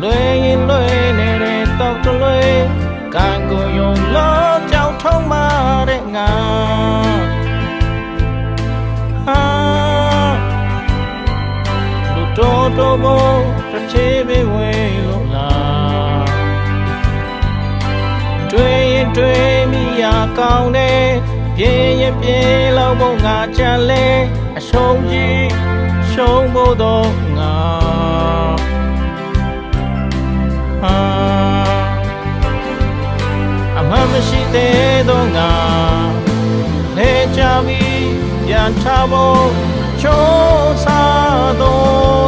လွယ်ရင်လွယ်နေတဲ့တော့တလွယ်ကံကိုယုံလို့ကြောက်ထုံးမတဲ့ငါလူတော်ဘုံတစ်ချေပေးဝင်လို့လားတွေ့ရင်တွေ့မိရကောင်းတယ်ပြင်းရင်ပြင်းလောက်ဖို့ငါချမ်းလဲအရှုံးကြီးရှုံးဖို့တော့ငါအမှန်မရှိသေးတော့ငါလဲချပြီးပြန်ထားဖို့ချိုးစားတော့